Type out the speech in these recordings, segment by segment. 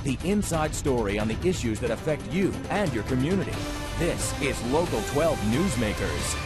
The inside story on the issues that affect you and your community. This is Local 12 Newsmakers.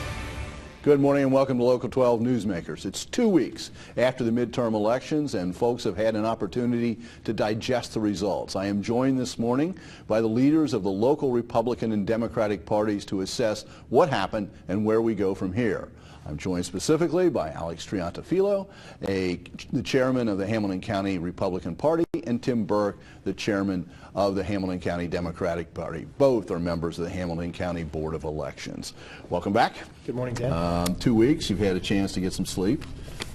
Good morning and welcome to Local 12 Newsmakers. It's 2 weeks after the midterm elections and folks have had an opportunity to digest the results. I am joined this morning by the leaders of the local Republican and Democratic parties to assess what happened and where we go from here. I'm joined specifically by Alex Triantafilou, the chairman of the Hamilton County Republican Party, and Tim Burke, the chairman of the Hamilton County Democratic Party. Both are members of the Hamilton County Board of Elections. Welcome back. Good morning, Dan. 2 weeks. You've had a chance to get some sleep,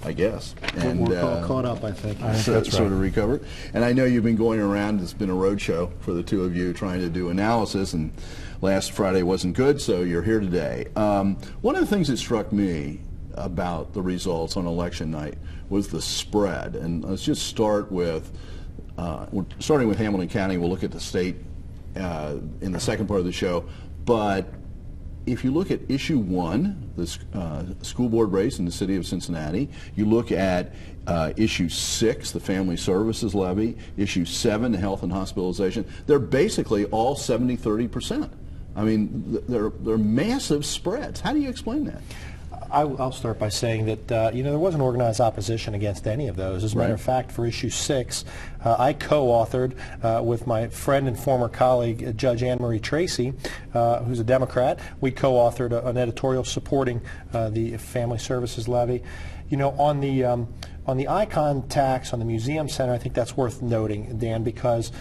I guess. And we're all caught up, I think. Sort of recovered. And I know you've been going around. It's been a road show for the two of you trying to do analysis, and last Friday wasn't good, so you're here today. One of the things that struck me about the results on election night was the spread. And let's just start with, we're starting with Hamilton County. We'll look at the state in the second part of the show. But if you look at issue 1, the school board race in the city of Cincinnati, you look at issue 6, the family services levy, issue 7, the health and hospitalization, they're basically all 70-30%. I mean, they're massive spreads. How do you explain that? I'll start by saying that there wasn't organized opposition against any of those. As a matter of fact, for issue 6, I co-authored with my friend and former colleague, Judge Anne Marie Tracy, who's a Democrat. We co-authored an editorial supporting the family services levy. You know, on the icon tax on the museum center, I think that's worth noting, Dan, because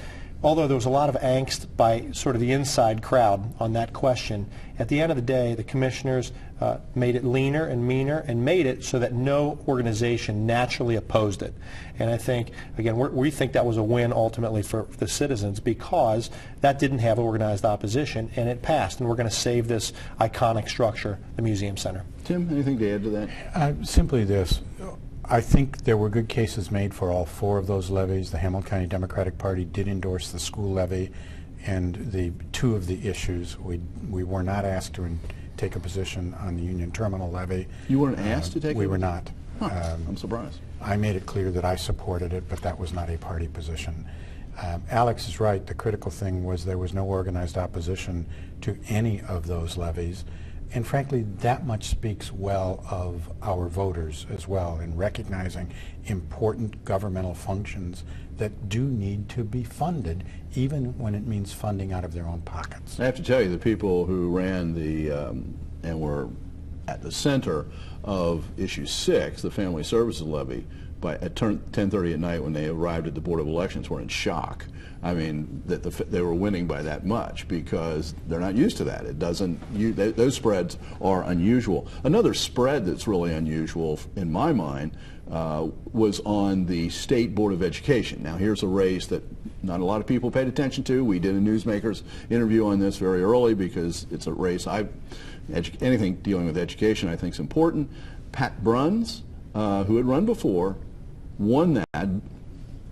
although there was a lot of angst by sort of the inside crowd on that question, at the end of the day, the commissioners made it leaner and meaner and made it so that no organization naturally opposed it. And I think, again, we think that was a win ultimately for the citizens because that didn't have organized opposition and it passed. And we're going to save this iconic structure, the museum center. Tim, anything to add to that? Simply this. I think there were good cases made for all 4 of those levies. The Hamilton County Democratic Party did endorse the school levy, and the 2 of the issues we were not asked to take a position on the Union Terminal levy. You weren't asked to take it? We were not. I'm surprised. I made it clear that I supported it, but that was not a party position. Alex is right. The critical thing was there was no organized opposition to any of those levies. And frankly, that much speaks well of our voters as well in recognizing important governmental functions that do need to be funded, even when it means funding out of their own pockets. I have to tell you, the people who ran the, and were at the center of issue 6, the family services levy, at 10:30 at night when they arrived at the Board of Elections were in shock. I mean, that they were winning by that much because they're not used to that. It doesn't. Those spreads are unusual. Another spread that's really unusual in my mind was on the State Board of Education. Now, here's a race that not a lot of people paid attention to. We did a Newsmakers interview on this very early because it's a race. Anything dealing with education I think is important. Pat Bruns, who had run before, won that.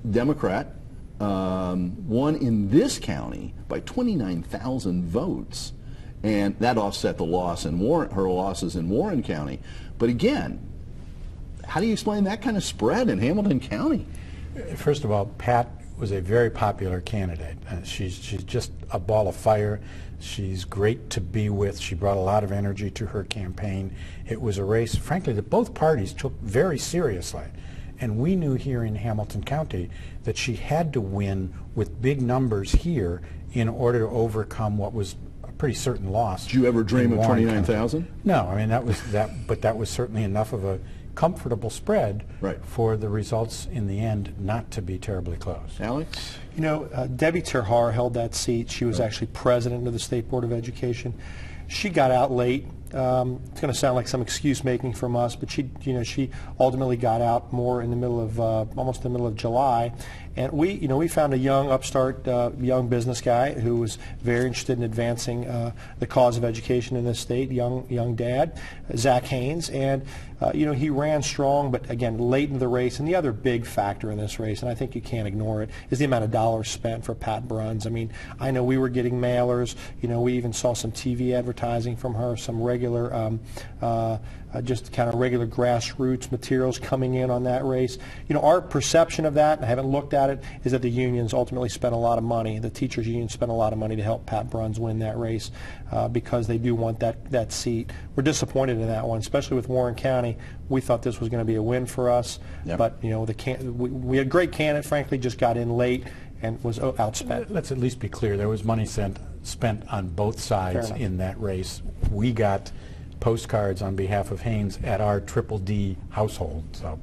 Democrat. Won in this county by 29,000 votes, and that offset the loss in her losses in Warren County. But again, how do you explain that kind of spread in Hamilton County? First of all, Pat was a very popular candidate. She's just a ball of fire. She's great to be with. She brought a lot of energy to her campaign. It was a race, frankly, that both parties took very seriously. And we knew here in Hamilton County that she had to win with big numbers here in order to overcome what was a pretty certain loss. Did you ever dream of 29,000? No, I mean but that was certainly enough of a comfortable spread for the results in the end not to be terribly close. Alex? You know, Debbie Terhar held that seat. She was actually president of the State Board of Education. She got out late. It's going to sound like some excuse making from us, but she ultimately got out more in the middle of almost the middle of July, and we found a young upstart young business guy who was very interested in advancing the cause of education in this state. Young dad, Zach Haynes, and he ran strong, but again late in the race. And the other big factor in this race, and I think you can't ignore it, is the amount of dollars spent for Pat Bruns. I mean, I know we were getting mailers. We even saw some TV advertising from her, some regular regular just kind of regular grassroots materials coming in on that race. You know, our perception of that, and I haven't looked at it, is that the unions ultimately spent a lot of money. The teachers union spent a lot of money to help Pat Bruns win that race because they do want that seat. We're disappointed in that one, especially with Warren County. We thought this was going to be a win for us, but you know, we had a great candidate, frankly, just got in late and was outspent. Let's at least be clear, there was money spent on both sides in that race. We got postcards on behalf of Haynes at our Triple D household. So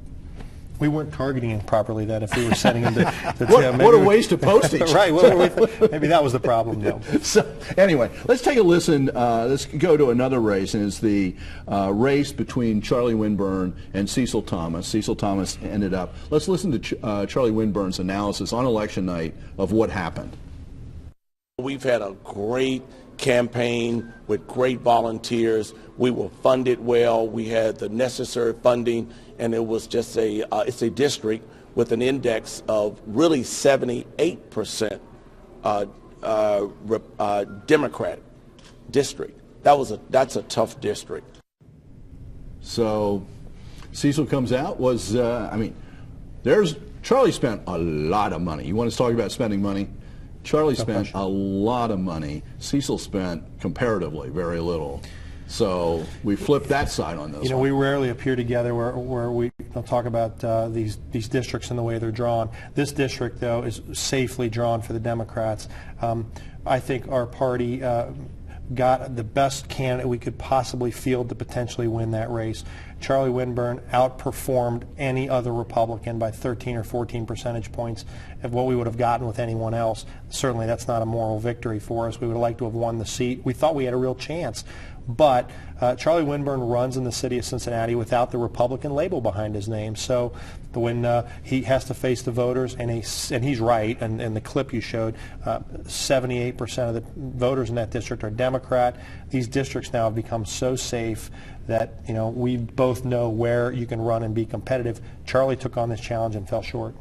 we weren't targeting him properly then if we were sending him to what a waste of postage. Right, maybe that was the problem though. So anyway, let's take a listen. Let's go to another race, and it's the race between Charlie Winburn and Cecil Thomas. Cecil Thomas ended up. Let's listen to Charlie Winburn's analysis on election night of what happened. We've had a great campaign with great volunteers. We were funded well. We had the necessary funding, and it was just it's a district with an index of really 78% Democrat district. That's a tough district. So Cecil comes out. Charlie spent a lot of money. You want to talk about spending money? Charlie spent a lot of money. Cecil spent comparatively very little. So we flipped that side on this. You know, we rarely appear together where we talk about these districts and the way they're drawn. This district, though, is safely drawn for the Democrats. I think our party got the best candidate we could possibly field to potentially win that race. Charlie Winburn outperformed any other Republican by 13 or 14 percentage points of what we would have gotten with anyone else. Certainly that's not a moral victory for us. We would have liked to have won the seat. We thought we had a real chance. But Charlie Winburn runs in the city of Cincinnati without the Republican label behind his name. So when he has to face the voters, and he's right, and the clip you showed, 78% of the voters in that district are Democrat. These districts now have become so safe that, you know, we both know where you can run and be competitive. Charlie took on this challenge and fell short.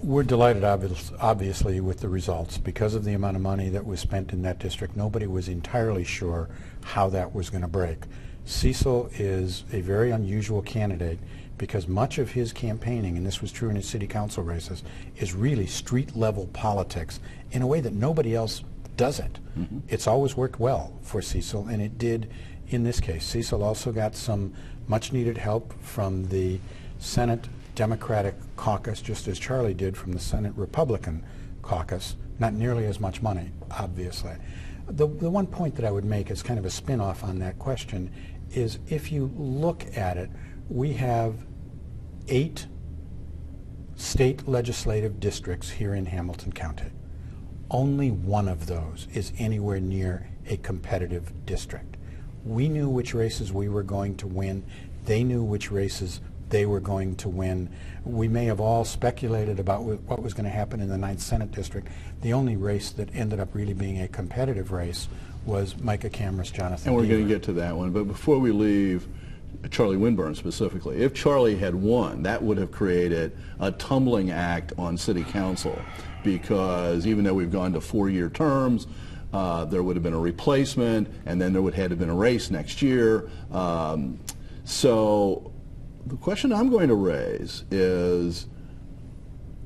We're delighted, obviously, with the results. Because of the amount of money that was spent in that district, nobody was entirely sure how that was going to break. Cecil is a very unusual candidate because much of his campaigning, and this was true in his city council races, is really street-level politics in a way that nobody else does it. Mm-hmm. It's always worked well for Cecil, and it did in this case. Cecil also got some much-needed help from the Senate Democratic caucus, just as Charlie did from the Senate Republican caucus. Not nearly as much money, obviously. The one point that I would make as kind of a spin-off on that question is, if you look at it, we have 8 state legislative districts here in Hamilton County. Only one of those is anywhere near a competitive district. We knew which races we were going to win. They knew which races they were going to win. We may have all speculated about what was going to happen in the 9th Senate District. The only race that ended up really being a competitive race was Micah Cameron's Jonathan. And we're Deaver. going to get to that one. But before we leave Charlie Winburn specifically, if Charlie had won, that would have created a tumbling act on City Council, because even though we've gone to 4-year terms, there would have been a replacement, and then there would have been a race next year. So the question I'm going to raise is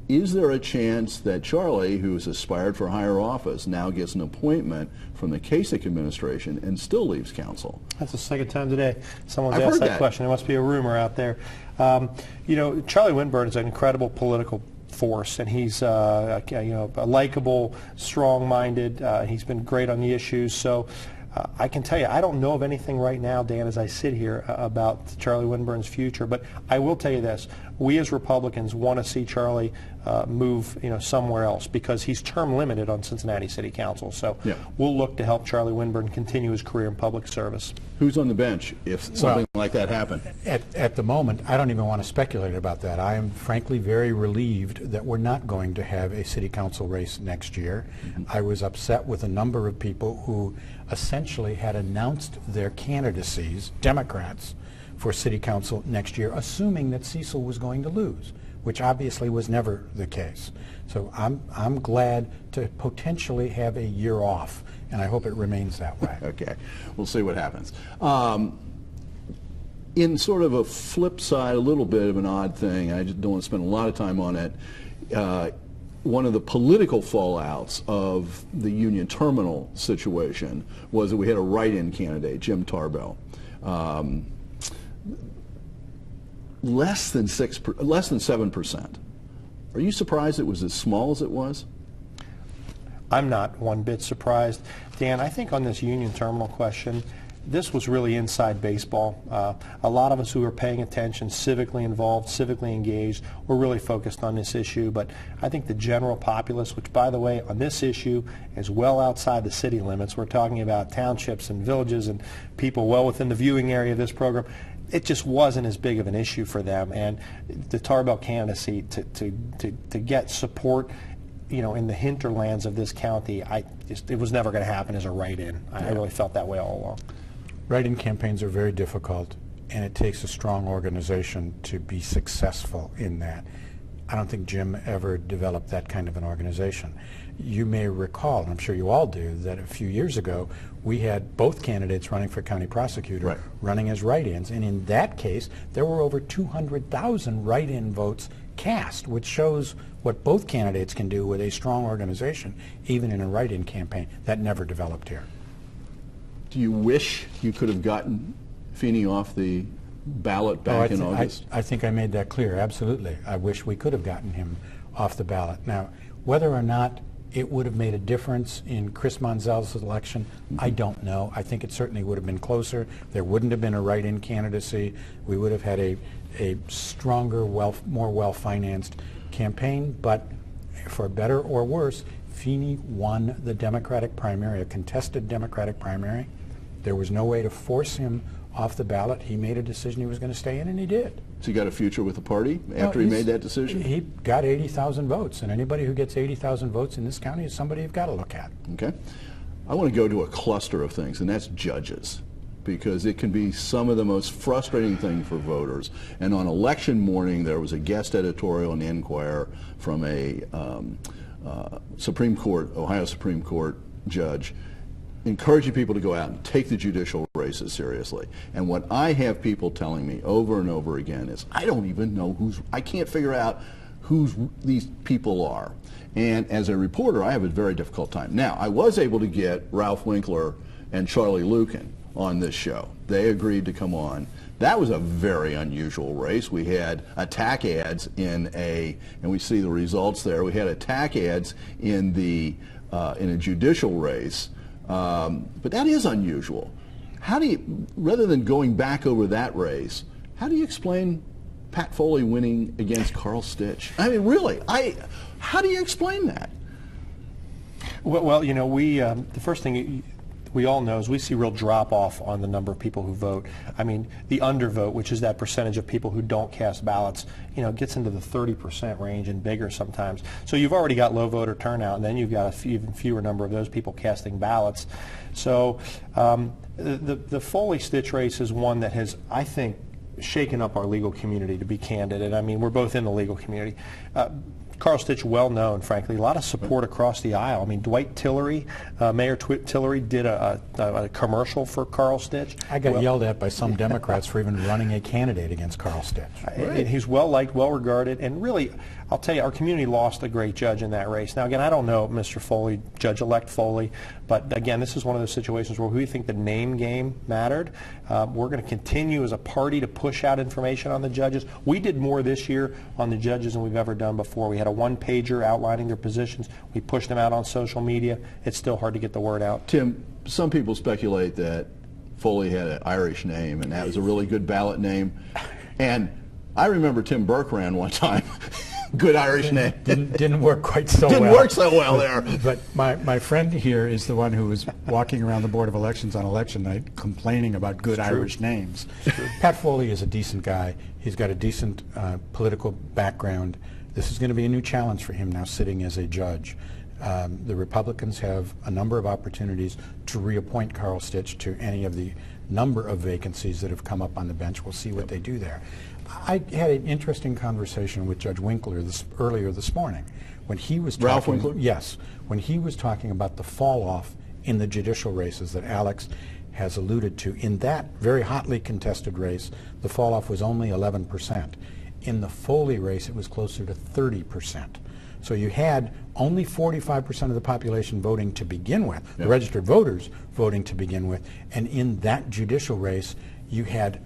there a chance that Charlie, who's aspired for higher office, now gets an appointment from the Kasich administration and still leaves council? That's the second time today someone's asked that question. There must be a rumor out there. You know, Charlie Winburn is an incredible political force, and he's a likable, strong-minded. He's been great on the issues. So I can tell you, I don't know of anything right now, Dan, as I sit here, about Charlie Winburn's future. But I will tell you this: we as Republicans want to see Charlie move, somewhere else, because he's term limited on Cincinnati City Council. So we'll look to help Charlie Winburn continue his career in public service. Who's on the bench if something like that happened? At the moment, I don't even want to speculate about that. I am frankly very relieved that we're not going to have a city council race next year. Mm-hmm. I was upset with a number of people who essentially had announced their candidacies, Democrats, for city council next year, assuming that Cecil was going to lose. which obviously was never the case. So I'm glad to potentially have a year off, and I hope it remains that way. Okay, we'll see what happens. In sort of a flip side, a little bit of an odd thing, I just don't want to spend a lot of time on it, one of the political fallouts of the Union Terminal situation was that we had a write-in candidate, Jim Tarbell. Less than 7%. Are you surprised it was as small as it was? I'm not one bit surprised. Dan, I think on this Union Terminal question, this was really inside baseball. A lot of us who were paying attention, civically involved, civically engaged, were really focused on this issue. But I think the general populace, which, by the way, on this issue is well outside the city limits. We're talking about townships and villages and people well within the viewing area of this program. It just wasn't as big of an issue for them. And the Tarbell candidacy to get support, you know, in the hinterlands of this county, it was never going to happen as a write-in. I really felt that way all along. Write-in campaigns are very difficult, and it takes a strong organization to be successful in that. I don't think Jim ever developed that kind of an organization. You may recall, and I'm sure you all do, that a few years ago we had both candidates running for county prosecutor running as write-ins, and in that case there were over 200,000 write-in votes cast, which shows what both candidates can do with a strong organization, even in a write-in campaign. That never developed here. Do you wish you could have gotten Feeney off the ballot back in August? I think I made that clear, absolutely. I wish we could have gotten him off the ballot. Now, whether or not it would have made a difference in Chris Monzell's election, I don't know. I think it certainly would have been closer. There wouldn't have been a write-in candidacy. We would have had a stronger, more well-financed campaign, but for better or worse, Feeney won the Democratic primary, a contested Democratic primary. There was no way to force him off the ballot. He made a decision he was going to stay in, and he did. So he got a future with the party after he made that decision? He got 80,000 votes, and anybody who gets 80,000 votes in this county is somebody you've got to look at. Okay. I want to go to a cluster of things, and that's judges, because it can be some of the most frustrating thing for voters. And on election morning, there was a guest editorial in the Enquirer from a Supreme Court, Ohio Supreme Court judge, encouraging people to go out and take the judicial races seriously. And what I have people telling me over and over again is, I don't even know I can't figure out who these people are. And as a reporter, I have a very difficult time. Now, I was able to get Ralph Winkler and Charlie Lucan on this show. They agreed to come on. That was a very unusual race. We had attack ads and we see the results there. We had attack ads in a judicial race, but that is unusual. How do you, rather than going back over that race, how do you explain Pat Foley winning against Carl Stitch? I mean, really, how do you explain that? Well, you know, the first thing we all know is we see real drop-off on the number of people who vote. I mean, the undervote, which is that percentage of people who don't cast ballots, you know, gets into the 30% range and bigger sometimes. So you've already got low voter turnout, and then you've got even fewer number of those people casting ballots. So the Foley-Stitch race is one that has, I think, shaken up our legal community, to be candid. And I mean, we're both in the legal community. Carl Stitch, well known, frankly. A lot of support across the aisle. I mean, Dwight Tillery, Mayor Tillery, did a commercial for Carl Stitch. I got yelled at by some Democrats for even running a candidate against Carl Stitch. Right. He's well-liked, well-regarded, and really, I'll tell you, our community lost a great judge in that race. Now, again, I don't know Mr. Foley, Judge-elect Foley, but again, this is one of those situations where we think the name game mattered. We're going to continue as a party to push out information on the judges. We did more this year on the judges than we've ever done before. We had a one-pager outlining their positions. We pushed them out on social media. It's still hard to get the word out. Tim, some people speculate that Foley had an Irish name, and that was a really good ballot name. And I remember Tim Burke ran one time. Good Irish name. Didn't work quite so well. Didn't work so well there. But my friend here is the one who was walking around the Board of Elections on election night complaining about good Irish names. Pat Foley is a decent guy. He's got a decent political background. This is going to be a new challenge for him now sitting as a judge. The Republicans have a number of opportunities to reappoint Carl Stitch to any of the number of vacancies that have come up on the bench. We'll see what they do there. I had an interesting conversation with Judge Winkler earlier this morning when he was talking, Ralph Winkler? Yes, when he was talking about the fall off in the judicial races that Alex has alluded to. In that very hotly contested race, the fall off was only 11%. In the Foley race, it was closer to 30%. So you had only 45% of the population voting to begin with, the registered voters voting to begin with, and in that judicial race, you had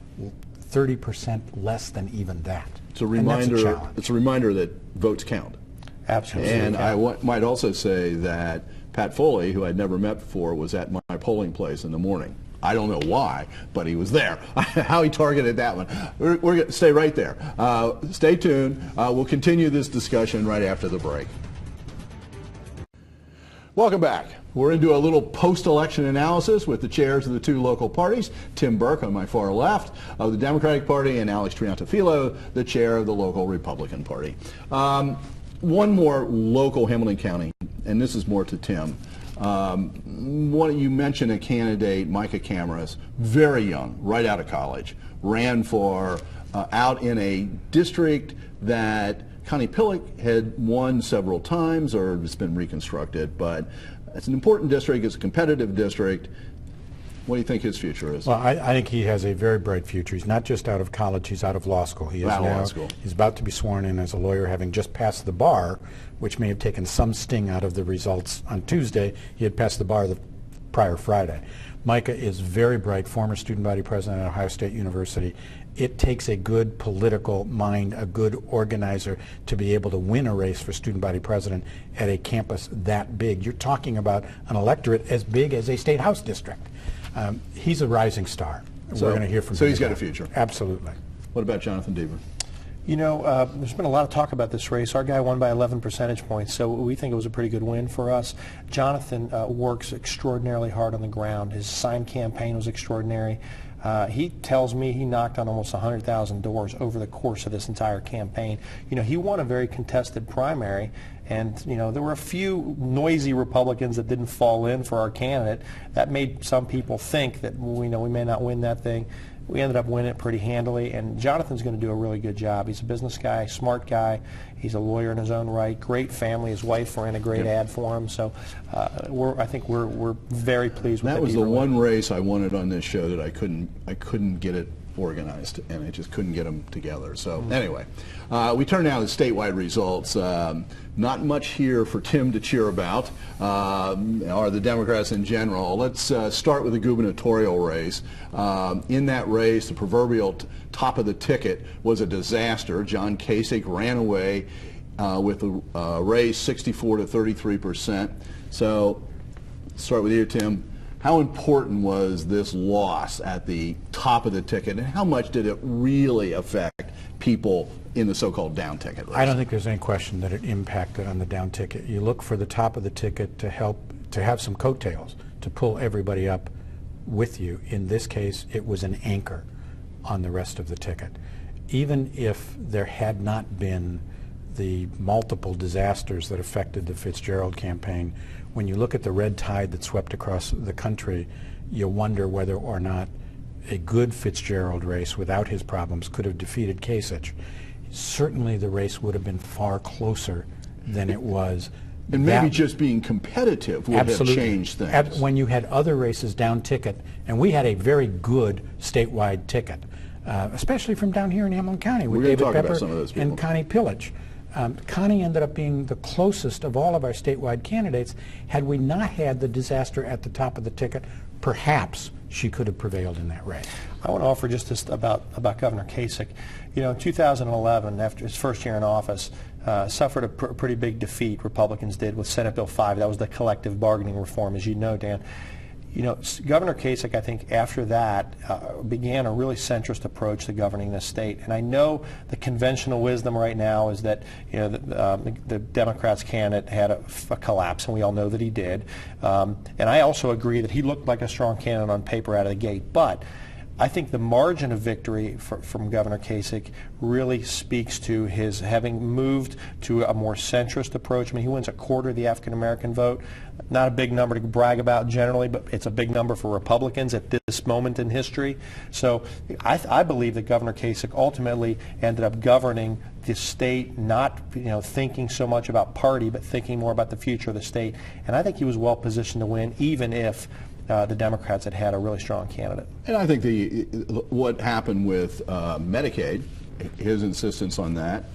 30% less than even that. It's a reminder. It's a reminder that votes count. Absolutely. And I might also say that Pat Foley, who I'd never met before, was at my polling place in the morning. I don't know why, but he was there. How he targeted that one. We're going to stay right there. Stay tuned. We'll continue this discussion right after the break. Welcome back. We're into a little post-election analysis with the chairs of the two local parties, Tim Burke on my far left of the Democratic Party and Alex Triantafilou, the chair of the local Republican Party. One more local Hamilton County, and this is more to Tim. You mentioned a candidate, Micah Cameras, very young, right out of college, ran for out in a district that Connie Pillock had won several times, or it's been reconstructed, but it's an important district, it's a competitive district. What do you think his future is? Well, I think he has a very bright future. He's not just out of college, he's out of law school. He is now, he's about to be sworn in as a lawyer, having just passed the bar, which may have taken some sting out of the results on Tuesday. He had passed the bar the prior Friday. Micah is very bright, former student body president at Ohio State University. It takes a good political mind, a good organizer to be able to win a race for student body president at a campus that big. You're talking about an electorate as big as a state house district. He's a rising star. So, we're going to hear from him. So he's got a future. Absolutely. What about Jonathan Deaver? You know, there's been a lot of talk about this race. Our guy won by 11 percentage points, so we think it was a pretty good win for us. Jonathan works extraordinarily hard on the ground. His sign campaign was extraordinary. He tells me he knocked on almost 100,000 doors over the course of this entire campaign. You know, he won a very contested primary, and, you know, there were a few noisy Republicans that didn't fall in for our candidate. That made some people think that, we may not win that thing. We ended up winning it pretty handily, and Jonathan's going to do a really good job. He's a business guy, smart guy. He's a lawyer in his own right. Great family. His wife ran a great ad for him. So I think we're very pleased with that. That was the one race I wanted on this show that I couldn't get it organized, and I just couldn't get them together. So anyway, we turn now to statewide results. Not much here for Tim to cheer about, or the Democrats in general. Let's start with the gubernatorial race. In that race, the proverbial top of the ticket was a disaster. John Kasich ran away with the race 64 to 33%. So let's start with you, Tim. How important was this loss at the top of the ticket, and how much did it really affect people in the so-called down ticket race? I don't think there's any question that it impacted on the down ticket. You look for the top of the ticket to have some coattails, to pull everybody up with you. In this case, it was an anchor on the rest of the ticket. Even if there had not been the multiple disasters that affected the Fitzgerald campaign, when you look at the red tide that swept across the country, you wonder whether or not a good Fitzgerald race without his problems could have defeated Kasich. Certainly the race would have been far closer than it was. And maybe just being competitive would have changed things. When you had other races down ticket, and we had a very good statewide ticket, especially from down here in Hamilton County with David Pepper and Connie Pillock. Connie ended up being the closest of all of our statewide candidates. Had we not had the disaster at the top of the ticket, perhaps she could have prevailed in that race. I want to offer just this about Governor Kasich. You know, in 2011, after his first year in office, suffered a pretty big defeat, Republicans did, with Senate Bill 5. That was the collective bargaining reform, as you know, Dan. You know, Governor Kasich, I think, after that, began a really centrist approach to governing the state. And I know the conventional wisdom right now is that, you know, the Democrats' candidate had a collapse, and we all know that he did. And I also agree that he looked like a strong candidate on paper out of the gate. But I think the margin of victory from Governor Kasich really speaks to his having moved to a more centrist approach. I mean, he wins a quarter of the African-American vote. Not a big number to brag about generally, but it's a big number for Republicans at this moment in history. So I believe that Governor Kasich ultimately ended up governing the state, not thinking so much about party, but thinking more about the future of the state. And I think he was well positioned to win, even if the Democrats had a really strong candidate. And I think what happened with Medicaid, his insistence on that,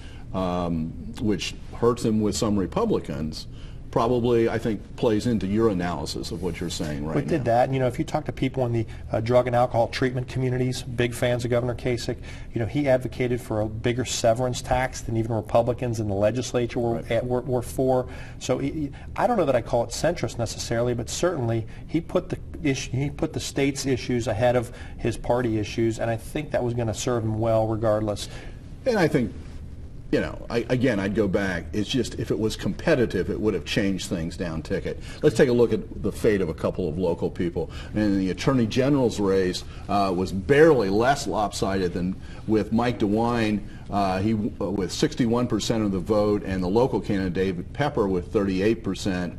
which hurts him with some Republicans, probably, I think, plays into your analysis of what you're saying right now. We did that. And, if you talk to people in the drug and alcohol treatment communities, big fans of Governor Kasich, he advocated for a bigger severance tax than even Republicans in the legislature were for. So I don't know that I call it centrist necessarily, but certainly he put the state's issues ahead of his party issues, and I think that was going to serve him well regardless. And I think, again, I'd go back. It's just if it was competitive, it would have changed things down ticket. Let's take a look at the fate of a couple of local people. And the Attorney General's race was barely less lopsided than with Mike DeWine, with 61% of the vote, and the local candidate David Pepper with 38%.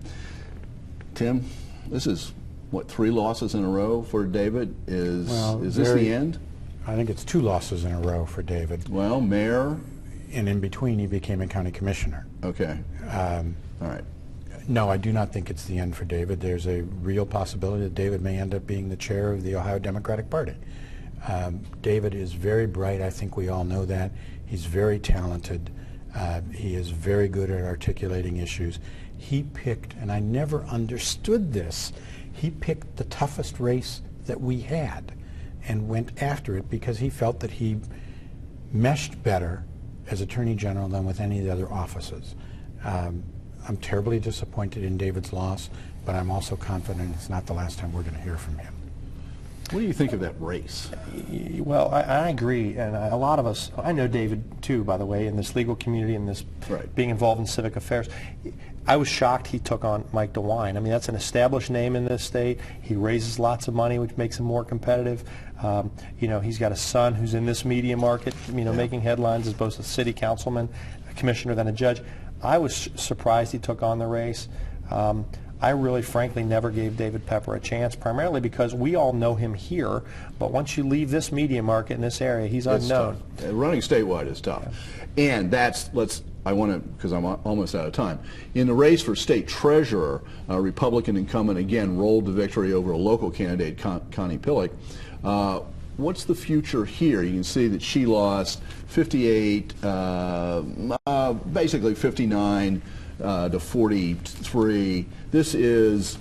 Tim, this is, what, 3 losses in a row for David? Is this the end? I think it's 2 losses in a row for David. Well, mayor. And in between, he became a county commissioner. Okay. All right. No, I do not think it's the end for David. There's a real possibility that David may end up being the chair of the Ohio Democratic Party. David is very bright. I think we all know that. He's very talented. He is very good at articulating issues. He picked, and I never understood this, he picked the toughest race that we had and went after it because he felt that he meshed better as Attorney General than with any of the other offices. I'm terribly disappointed in David's loss, but I'm also confident it's not the last time we're going to hear from him. What do you think of that race? Well, I agree, and a lot of us, I know David too, by the way, in this legal community and this being involved in civic affairs. I was shocked he took on Mike DeWine. I mean, that's an established name in this state. He raises lots of money, which makes him more competitive. He's got a son who's in this media market, making headlines as both a city councilman, a commissioner, then a judge. I was surprised he took on the race. I really, frankly, never gave David Pepper a chance, primarily because we all know him here, but once you leave this media market in this area, he's unknown. Running statewide is tough. Yeah. And I want to, because I'm almost out of time. In the race for state treasurer, a Republican incumbent again rolled to victory over a local candidate, Connie Pillock. What's the future here? You can see that she lost 58, basically 59 to 43. This isn't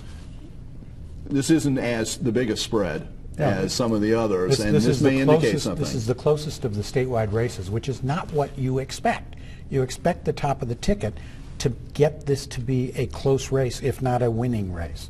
as the biggest spread as some of the others, and this may indicate something. This is the closest of the statewide races, which is not what you expect. You expect the top of the ticket to get this to be a close race, if not a winning race.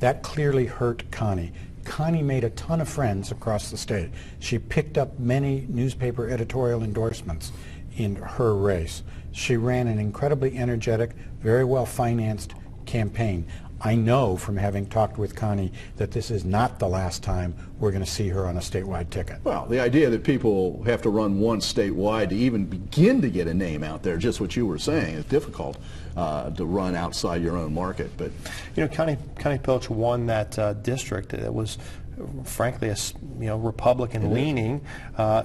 That clearly hurt Connie. Connie made a ton of friends across the state. She picked up many newspaper editorial endorsements in her race. She ran an incredibly energetic, very well-financed campaign. I know from having talked with Connie that this is not the last time we're going to see her on a statewide ticket. Well, the idea that people have to run once statewide to even begin to get a name out there, just what you were saying, is difficult to run outside your own market. But Connie Pillock won that district. It was frankly a Republican leaning.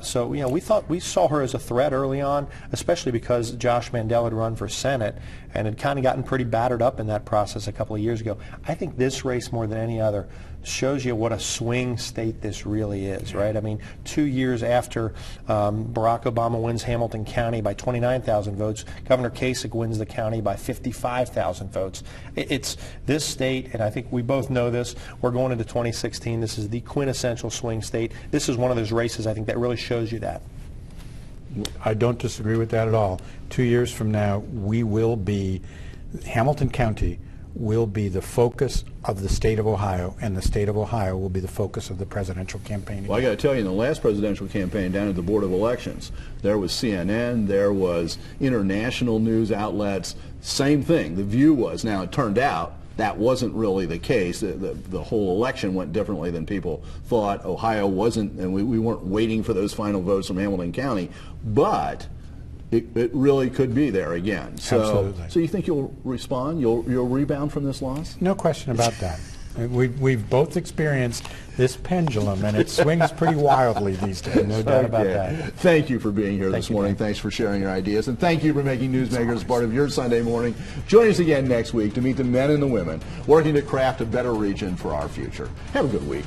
So we saw her as a threat early on, especially because Josh Mandel had run for Senate and had kind of gotten pretty battered up in that process a couple of years ago. I think this race, more than any other, shows you what a swing state this really is, right? I mean, 2 years after Barack Obama wins Hamilton County by 29,000 votes, Governor Kasich wins the county by 55,000 votes. It's this state, and I think we both know this, we're going into 2016. This is the quintessential swing state. This is one of those races, I think, that really shows you that. I don't disagree with that at all. 2 years from now, Hamilton County will be the focus of the state of Ohio, and the state of Ohio will be the focus of the presidential campaign. Well, I got to tell you, in the last presidential campaign down at the Board of Elections, there was CNN, there was international news outlets, same thing. The view was, now it turned out, that wasn't really the case. The whole election went differently than people thought. Ohio wasn't, and we weren't waiting for those final votes from Hamilton County, but it really could be there again. So, absolutely. So you think you'll respond? You'll rebound from this loss? No question about that. We've both experienced this pendulum, and it swings pretty wildly these days. No doubt about that. Thank you for being here this morning. Man. Thanks for sharing your ideas, and thank you for making Newsmakers part of your Sunday morning. Join us again next week to meet the men and the women working to craft a better region for our future. Have a good week.